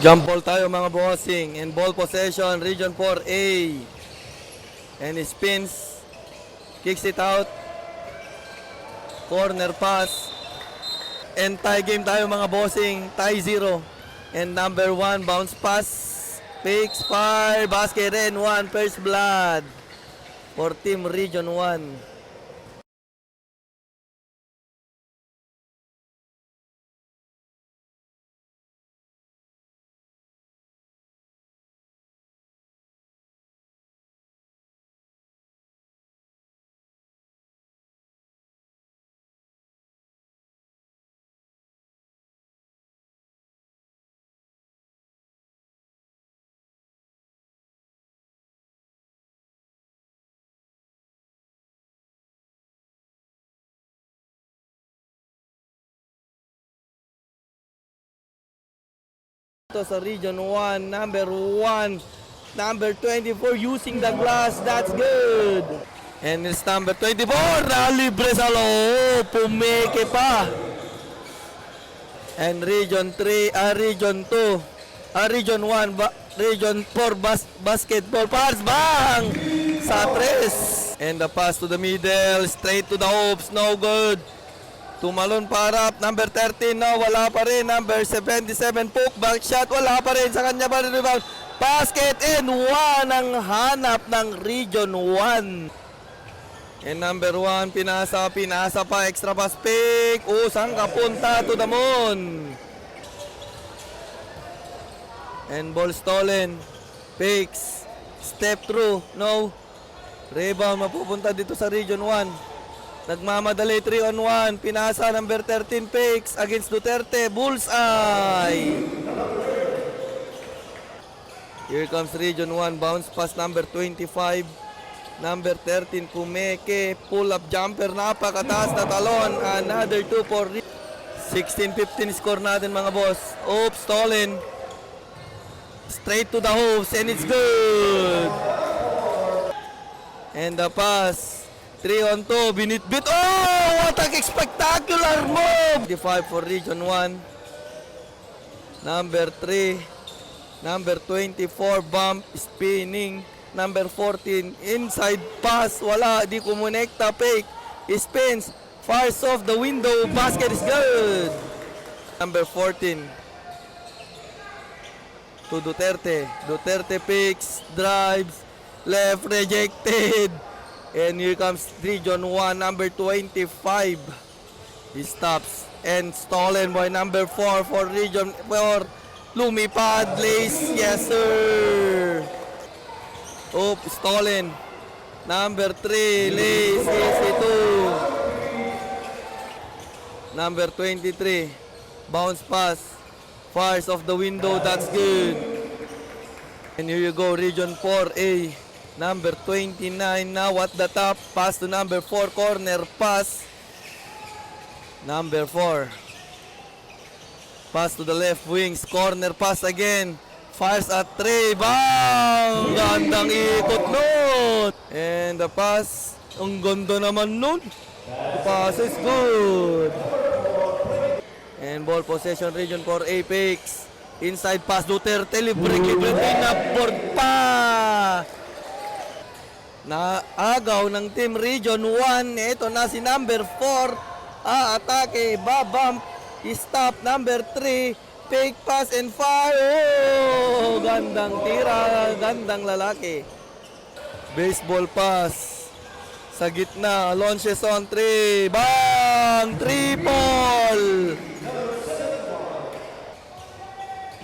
Jump ball tayo mga bossing. And ball possession, region 4A. And he spins. Kicks it out. Corner pass. And tie game tayo mga bossing. Tie 0. And number 1, bounce pass. Fakes, fire, basket, and 1, first blood. For team region 1. Sa region 1, number 1, number 24 using the glass, that's good. And it's number 24 na libre sa loob, pumeke pa. And region 3, region 2, region 1, region 4 basketball pass, bang! Sa 3. And the pass to the middle, straight to the hoops, no good. Tumalon para number 13, no, wala pa rin. Number 77, poke back shot, wala pa rin. Sa kanya pa rin rebound. Basket and 1 ang hanap ng region 1. And number 1, pinasa pa, extra pass pick. Saan ka punta? To the moon. And ball stolen. Picks. Step through, no. Rebound, mapupunta dito sa region 1. Nagmamadali 3 on 1. Pinasa number 13 fakes against Duterte. Bullseye. Here comes region 1. Bounce pass number 25. Number 13 Pumeke. Pull up jumper. Napakataas na talon. Another 2 for 16-15 score natin mga boss. Oops, stolen. Straight to the hoops and it's good. And the pass. 3 on 2, binitbit. Oh, what a spectacular move! 55 for region 1. Number 3. Number 24, bump, spinning. Number 14, inside pass. Wala, di kumonekta, fake. Spins, fires off the window. Basket is good. Number 14. To Duterte. Duterte picks, drives. Left, rejected. And here comes region 1, number 25. He stops and stolen by number 4 for region 4. Lumipad, Lace, yes sir. Stolen. Number 3, Lace, easy 2. Number 23, bounce pass. Fires off the window, that's good. And here you go, region 4A. Number 29 now at the top. Pass to number 4. Corner pass. Number 4. Pass to the left wings. Corner pass again. Fires at 3. Bang! Gandang ikot nun. And the pass. Ang ganda naman nun. The pass is good. And ball possession region 4 Apex. Inside pass Duterte. Libre tinapboard pa. Naagaw ng team region 1. Ito na si number 4. Atake, babump, stop. Number 3, fake pass and fire. Gandang tira, gandang lalaki. Baseball pass. Sa gitna, launches on 3. Bang! Triple!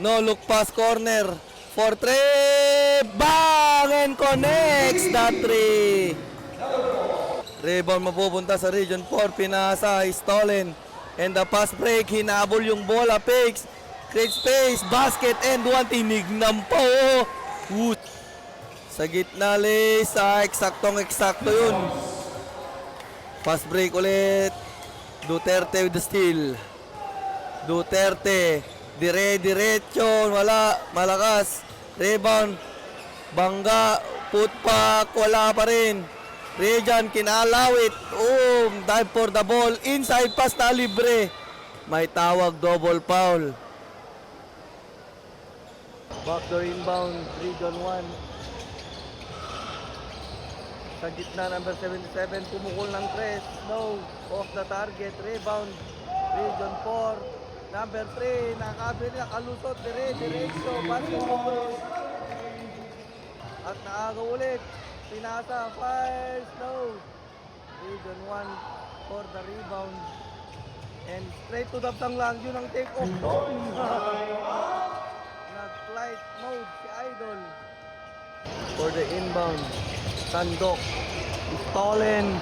No look pass corner. For 3, bang! And connects that 3. Rebound mapupunta sa region 4. Pinasa, stolen. And the pass break, hinabol yung bola. Fakes, create space, basket, and 1. Tinignan pa, oh. Sa gitna, Lace. Eksaktong-eksakto yun. Pass break ulit. Duterte with the steal. Duterte. Diretso, wala, malakas. Rebound, Bangga, putpak, wala pa rin. Rejan, kinalawit. Dive for the ball. Inside pass na libre. May tawag, double foul. Backdoor inbound, Region 1. Sa gitna, number 77, pumukol ng 3. No, off the target, rebound, Region 4. Number 3, nakalusot, diretso, basketball. At naagaw ulit, pinasa, fires, no. Region 1 for the rebound. And straight to the bang lang, yun ang take off. Nag-flight mode si Idol. For the inbound, Sandok, stolen.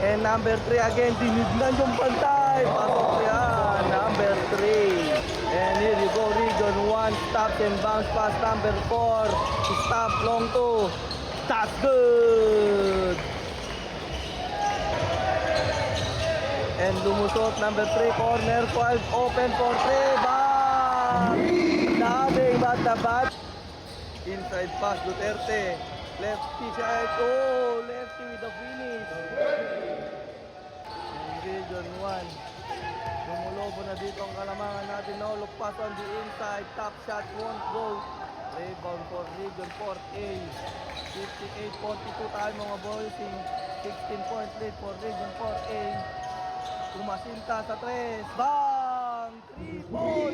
And number 3 again, tinignan yung pantay. Pasok yan, number 3. And here you go, Region 1, stop and bounce pass, number 4. Stop, long 2. That's good. And lumusot, number 3, corner 12, open for 3, bang! Nothing but the bat. Inside pass, Duterte. Lefty side, oh, lefty with the finish. And Region 1. Lumulobo na dito ang kalamangan natin. No, look pass on the inside, top shot, won't go. Rebound for Region 4A. 58-42 tayo mga boys. 16 point lead for Region 4A. Kumasinta sa 3. Bang! 3 ball!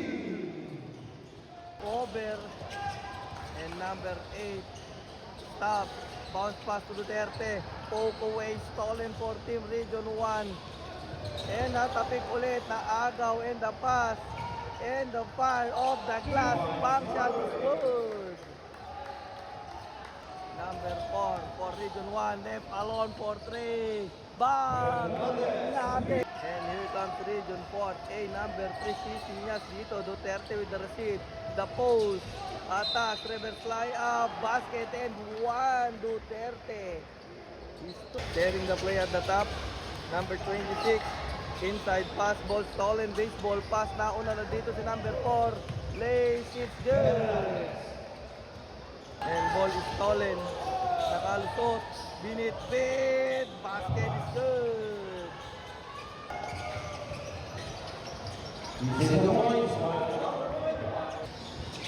Over. And number 8. Stop. Bounce pass to Duterte. Poke away. Stolen for Team Region 1. And natapik ulit na agaw and the pass. And the fire off the glass. Bang shot is good. Number 4 for Region 1. Left alone for 3. Bang! Natin. And here comes Region 4A, number 3, Sisinyas dito, Duterte with the receive, the post, attack, reverse fly up, basket, and 1, Duterte. He's tearing the play at the top, number 26, inside pass, ball stolen, baseball pass, nauna na dito si number 4, lays, it's good. And ball is stolen, nakalusot, binitbit, basket is good.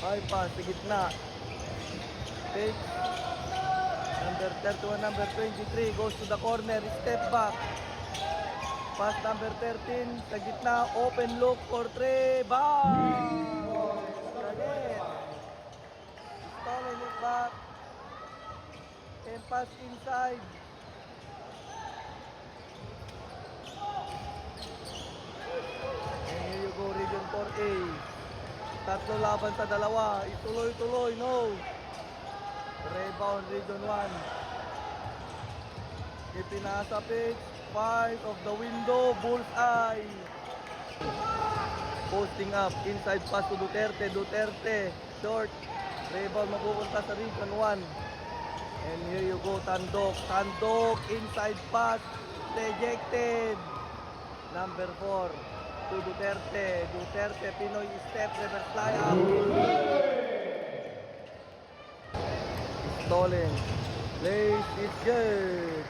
High pass sa gitna. Take. Number 31, number 23 goes to the corner. Step back. Pass number 13 sa gitna. Open look for 3. Bang! Galit. Stolen it back. And pass inside. Go Region 4A. Tatlo laban sa dalawa. Ituloy-tuloy, no. Rebound Region 1. Ipinasa pitch. 5 of the window. Bullseye. Posting up. Inside pass to Duterte. Duterte. Short. Rebound mapupunta sa Region 1. And here you go, Tandok. Tandok. Inside pass. Rejected. Number 4. To Duterte. Duterte, Pinoy step, reverse fly out. Stolen. Late, it's good.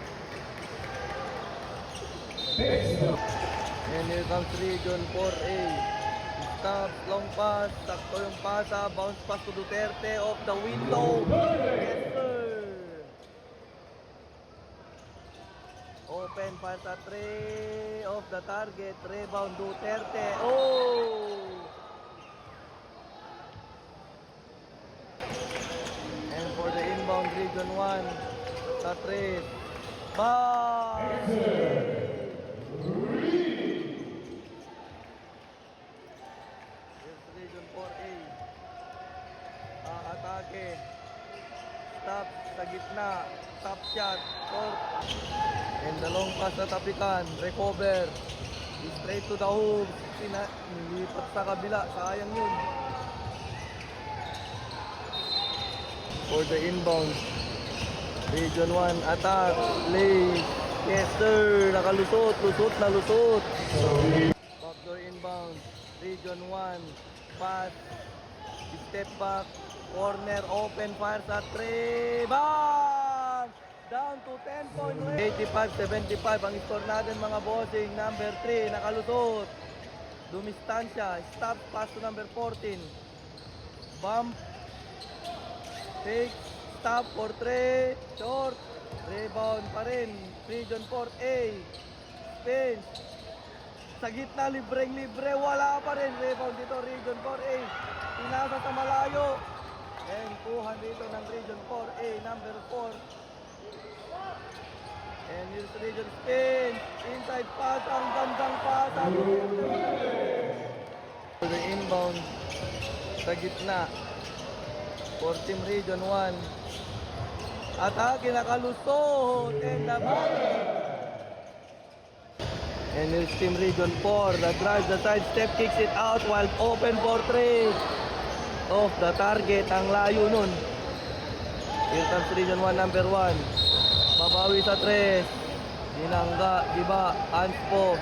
And here comes Region 4A. Stop, long pass. Sakto yung pasa. Bounce pass to Duterte. Off the window. Yes, sir. Open pass at 3 off the target. Rebound Duterte. Oh! And for the inbound Region 1 sa 3. Bang! Here's Region 4A. Atake. Stop sa gitna. Top shot. Court. And the long pass na tapikan. Recover. Straight to the hoop. Nilipat sa kabila. Sayang yun. For the inbound. Region 1 attack. Late. Yes sir. Nakalusot. Lusot na lusot. Backdoor inbound. Region 1. Pass. Step back. Corner. Open. Fires at 3. Bang! Down to 10 point. 85-75 ang score natin mga bossing. Number 3 nakalusot. Dumistansya. Stop pass to number 14. Bump. Fake. Stop for 3. Short. Rebound pa rin. Region 4A. Spin. Sa gitna, libreng-libre. Wala pa rin. Rebound dito. Region 4A. Pinasa sa malayo. And kuhan dito ng Region 4A. Number 4. And here's Region spin. Inside pass. Ang gandang pass. The inbound. Sa gitna. For Team Region 1. Atake nakalusot. And the ball. And here's Team Region 4 that drives the side step, kicks it out while open for 3. Off the target, ang layo nun. Here comes Region 1 number 1. Babawi sa 3. Dinangga, diba? Anspo.